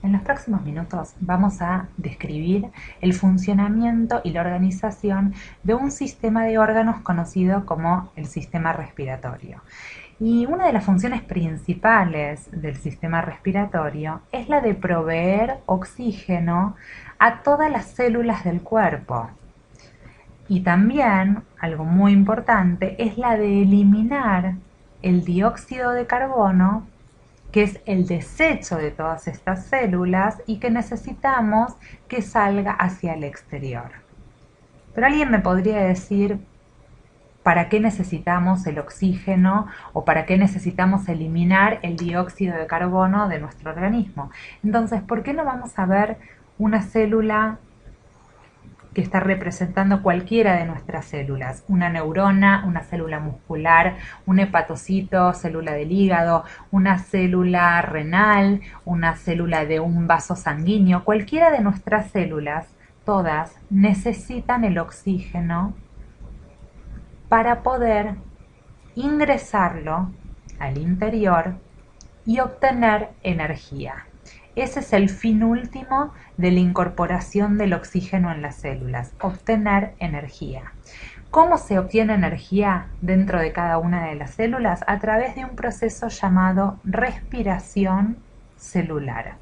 En los próximos minutos vamos a describir el funcionamiento y la organización de un sistema de órganos conocido como el sistema respiratorio. Y una de las funciones principales del sistema respiratorio es la de proveer oxígeno a todas las células del cuerpo. Y también, algo muy importante, es la de eliminar el dióxido de carbono, que es el desecho de todas estas células y que necesitamos que salga hacia el exterior. Pero alguien me podría decir, ¿para qué necesitamos el oxígeno o para qué necesitamos eliminar el dióxido de carbono de nuestro organismo? Entonces, ¿por qué no vamos a ver una célula que está representando cualquiera de nuestras células? Una neurona, una célula muscular, un hepatocito, célula del hígado, una célula renal, una célula de un vaso sanguíneo. Cualquiera de nuestras células, todas, necesitan el oxígeno para poder ingresarlo al interior y obtener energía. Ese es el fin último de la incorporación del oxígeno en las células, obtener energía. ¿Cómo se obtiene energía dentro de cada una de las células? A través de un proceso llamado respiración celular.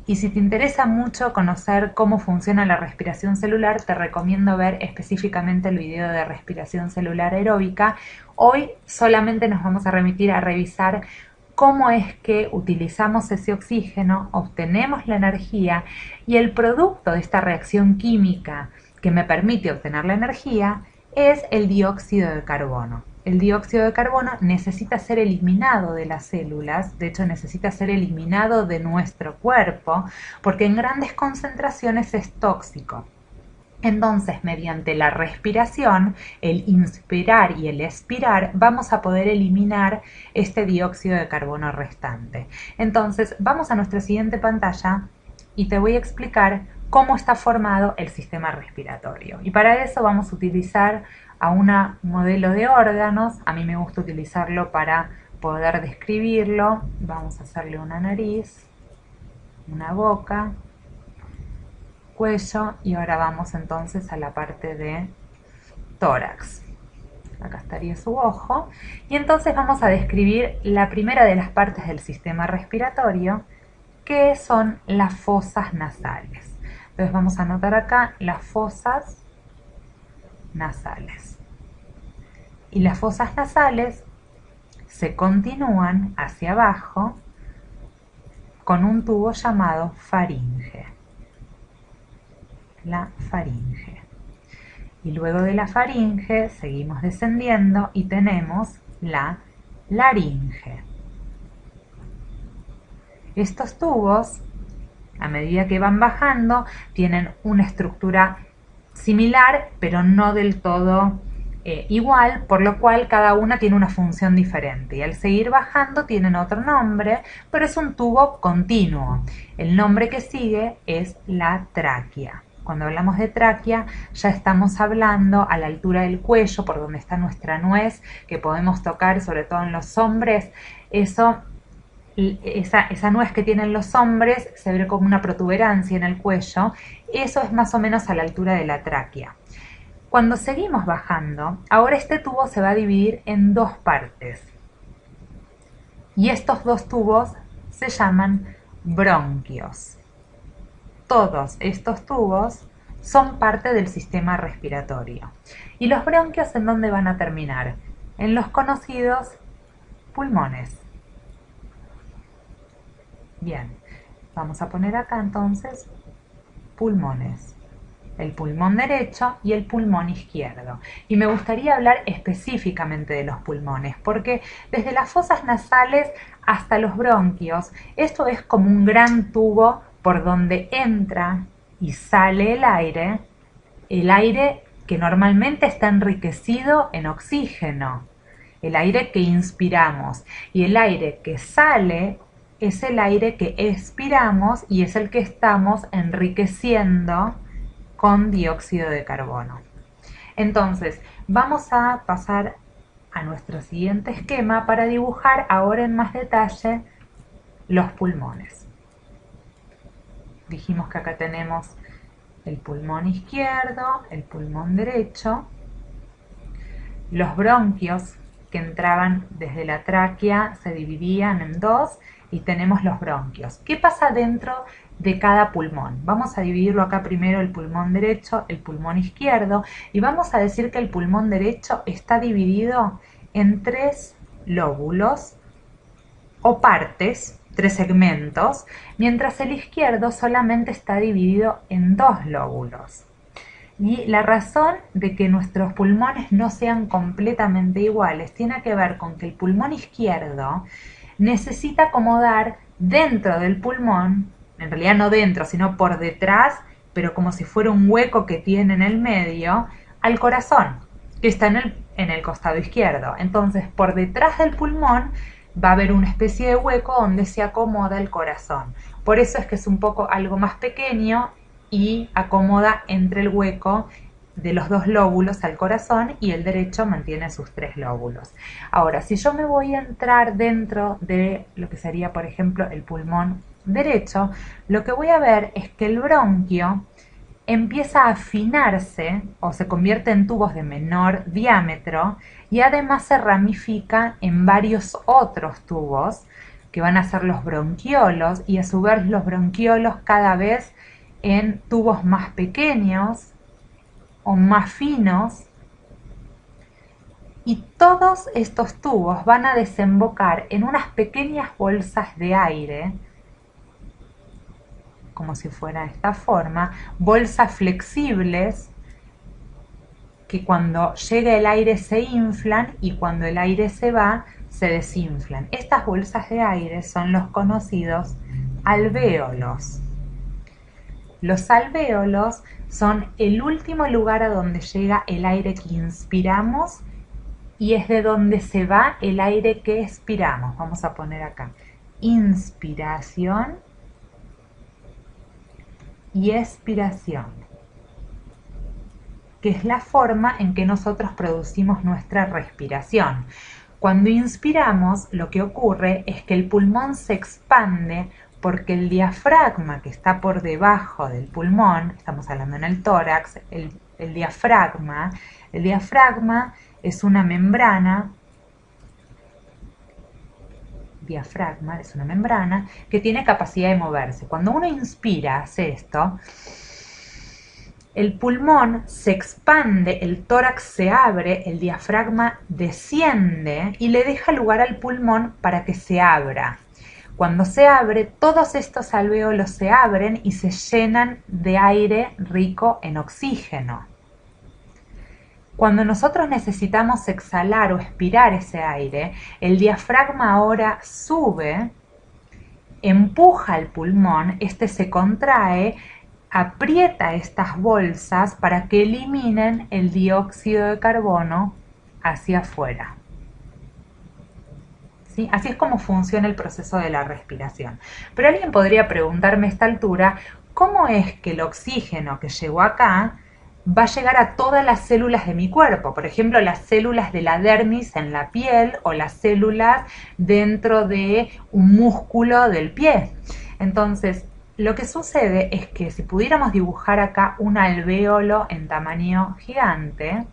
Y si te interesa mucho conocer cómo funciona la respiración celular, te recomiendo ver específicamente el video de respiración celular aeróbica. Hoy solamente nos vamos a remitir a revisar cómo es que utilizamos ese oxígeno, obtenemos la energía y el producto de esta reacción química que me permite obtener la energía es el dióxido de carbono. El dióxido de carbono necesita ser eliminado de las células, de hecho necesita ser eliminado de nuestro cuerpo porque en grandes concentraciones es tóxico. Entonces, mediante la respiración, el inspirar y el expirar, vamos a poder eliminar este dióxido de carbono restante. Entonces, vamos a nuestra siguiente pantalla y te voy a explicar cómo está formado el sistema respiratorio. Y para eso vamos a utilizar a un modelo de órganos. A mí me gusta utilizarlo para poder describirlo. Vamos a hacerle una nariz, una boca, cuello y ahora vamos entonces a la parte de tórax. Acá estaría su ojo y entonces vamos a describir la primera de las partes del sistema respiratorio, que son las fosas nasales. Entonces vamos a anotar acá las fosas nasales. Y las fosas nasales se continúan hacia abajo con un tubo llamado faringe. La faringe. Y luego de la faringe seguimos descendiendo y tenemos la laringe. Estos tubos, a medida que van bajando, tienen una estructura similar, pero no del todo igual, por lo cual cada una tiene una función diferente. Y al seguir bajando tienen otro nombre, pero es un tubo continuo. El nombre que sigue es la tráquea. Cuando hablamos de tráquea ya estamos hablando a la altura del cuello, por donde está nuestra nuez, que podemos tocar, sobre todo en los hombres. Esa nuez que tienen los hombres se ve como una protuberancia en el cuello. Eso es más o menos a la altura de la tráquea. Cuando seguimos bajando, ahora este tubo se va a dividir en dos partes. Y estos dos tubos se llaman bronquios. Todos estos tubos son parte del sistema respiratorio. ¿Y los bronquios en dónde van a terminar? En los conocidos pulmones. Bien, vamos a poner acá entonces pulmones. El pulmón derecho y el pulmón izquierdo. Y me gustaría hablar específicamente de los pulmones, porque desde las fosas nasales hasta los bronquios, esto es como un gran tubo por donde entra y sale el aire que normalmente está enriquecido en oxígeno, el aire que inspiramos, y el aire que sale es el aire que expiramos y es el que estamos enriqueciendo con dióxido de carbono. Entonces, vamos a pasar a nuestro siguiente esquema para dibujar ahora en más detalle los pulmones. Dijimos que acá tenemos el pulmón izquierdo, el pulmón derecho, los bronquios que entraban desde la tráquea se dividían en dos y tenemos los bronquios. ¿Qué pasa dentro de cada pulmón? Vamos a dividirlo acá primero el pulmón derecho, el pulmón izquierdo y vamos a decir que el pulmón derecho está dividido en 3 lóbulos o partes, 3 segmentos, mientras el izquierdo solamente está dividido en 2 lóbulos. Y la razón de que nuestros pulmones no sean completamente iguales tiene que ver con que el pulmón izquierdo necesita acomodar dentro del pulmón, en realidad no dentro, sino por detrás, pero como si fuera un hueco que tiene en el medio, al corazón, que está en el costado izquierdo. Entonces, por detrás del pulmón va a haber una especie de hueco donde se acomoda el corazón. Por eso es que es un poco algo más pequeño y acomoda entre el hueco de los 2 lóbulos al corazón y el derecho mantiene sus 3 lóbulos. Ahora, si yo me voy a entrar dentro de lo que sería, por ejemplo, el pulmón derecho, lo que voy a ver es que el bronquio empieza a afinarse o se convierte en tubos de menor diámetro y además se ramifica en varios otros tubos que van a ser los bronquiolos y a su vez los bronquiolos cada vez en tubos más pequeños o más finos, y todos estos tubos van a desembocar en unas pequeñas bolsas de aire, como si fuera de esta forma, bolsas flexibles que cuando llega el aire se inflan y cuando el aire se va se desinflan. Estas bolsas de aire son los conocidos alvéolos. Los alvéolos son el último lugar a donde llega el aire que inspiramos y es de donde se va el aire que expiramos. Vamos a poner acá inspiración y expiración, que es la forma en que nosotros producimos nuestra respiración. Cuando inspiramos, lo que ocurre es que el pulmón se expande porque el diafragma que está por debajo del pulmón, estamos hablando en el tórax, el diafragma es una membrana, que tiene capacidad de moverse. Cuando uno inspira, hace esto, el pulmón se expande, el tórax se abre, el diafragma desciende y le deja lugar al pulmón para que se abra. Cuando se abre, todos estos alvéolos se abren y se llenan de aire rico en oxígeno. Cuando nosotros necesitamos exhalar o expirar ese aire, el diafragma ahora sube, empuja al pulmón, este se contrae, aprieta estas bolsas para que eliminen el dióxido de carbono hacia afuera. ¿Sí? Así es como funciona el proceso de la respiración. Pero alguien podría preguntarme a esta altura, ¿cómo es que el oxígeno que llegó acá va a llegar a todas las células de mi cuerpo? Por ejemplo, las células de la dermis en la piel o las células dentro de un músculo del pie. Entonces, lo que sucede es que si pudiéramos dibujar acá un alvéolo en tamaño gigante,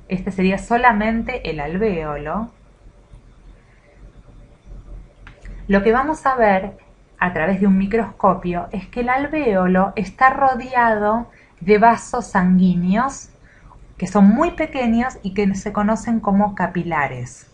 este sería solamente el alvéolo. Lo que vamos a ver a través de un microscopio es que el alvéolo está rodeado de vasos sanguíneos que son muy pequeños y que se conocen como capilares.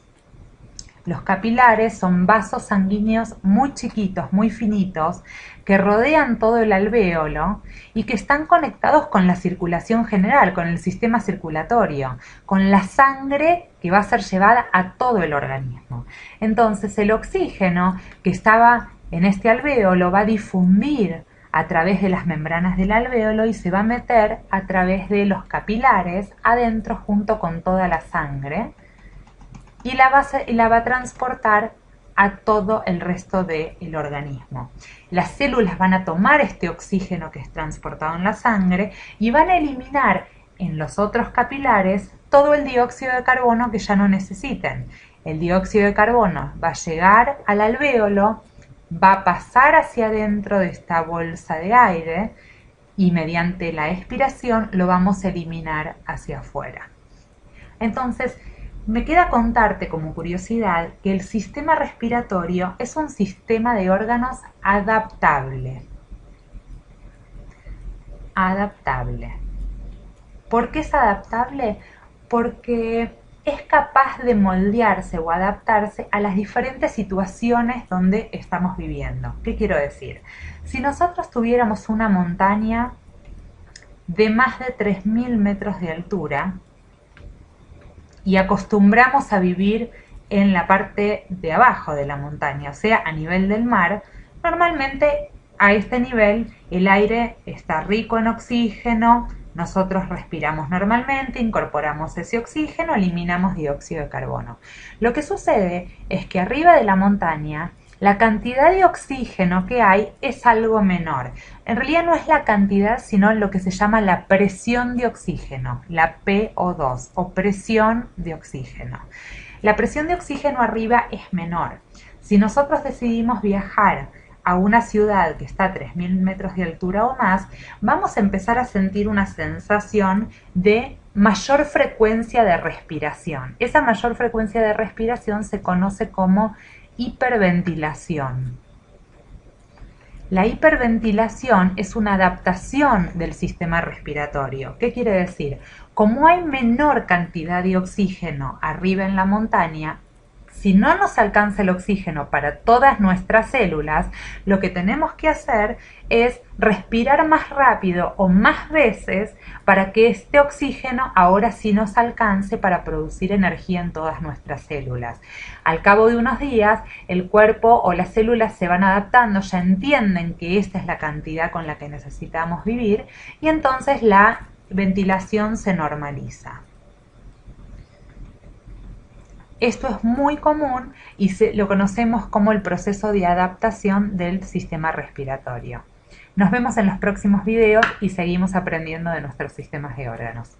Los capilares son vasos sanguíneos muy chiquitos, muy finitos, que rodean todo el alvéolo y que están conectados con la circulación general, con el sistema circulatorio, con la sangre que va a ser llevada a todo el organismo. Entonces, el oxígeno que estaba en este alvéolo va a difundir a través de las membranas del alvéolo y se va a meter a través de los capilares adentro junto con toda la sangre y la va a transportar a todo el resto del organismo. Las células van a tomar este oxígeno que es transportado en la sangre y van a eliminar en los otros capilares todo el dióxido de carbono que ya no necesiten. El dióxido de carbono va a llegar al alvéolo, va a pasar hacia adentro de esta bolsa de aire y mediante la expiración lo vamos a eliminar hacia afuera. Entonces, me queda contarte como curiosidad que el sistema respiratorio es un sistema de órganos adaptable. Adaptable. ¿Por qué es adaptable? Porque es capaz de moldearse o adaptarse a las diferentes situaciones donde estamos viviendo. ¿Qué quiero decir? Si nosotros tuviéramos una montaña de más de 3.000 metros de altura y acostumbramos a vivir en la parte de abajo de la montaña, o sea, a nivel del mar, normalmente a este nivel el aire está rico en oxígeno, nosotros respiramos normalmente, incorporamos ese oxígeno, eliminamos dióxido de carbono. Lo que sucede es que arriba de la montaña la cantidad de oxígeno que hay es algo menor. En realidad no es la cantidad, sino lo que se llama la presión de oxígeno, la PO2 o presión de oxígeno. La presión de oxígeno arriba es menor. Si nosotros decidimos viajar a una ciudad que está a 3.000 metros de altura o más, vamos a empezar a sentir una sensación de mayor frecuencia de respiración. Esa mayor frecuencia de respiración se conoce como hiperventilación. La hiperventilación es una adaptación del sistema respiratorio. ¿Qué quiere decir? Como hay menor cantidad de oxígeno arriba en la montaña, si no nos alcanza el oxígeno para todas nuestras células, lo que tenemos que hacer es respirar más rápido o más veces para que este oxígeno ahora sí nos alcance para producir energía en todas nuestras células. Al cabo de unos días, el cuerpo o las células se van adaptando, ya entienden que esta es la cantidad con la que necesitamos vivir y entonces la ventilación se normaliza. Esto es muy común y lo conocemos como el proceso de adaptación del sistema respiratorio. Nos vemos en los próximos videos y seguimos aprendiendo de nuestros sistemas de órganos.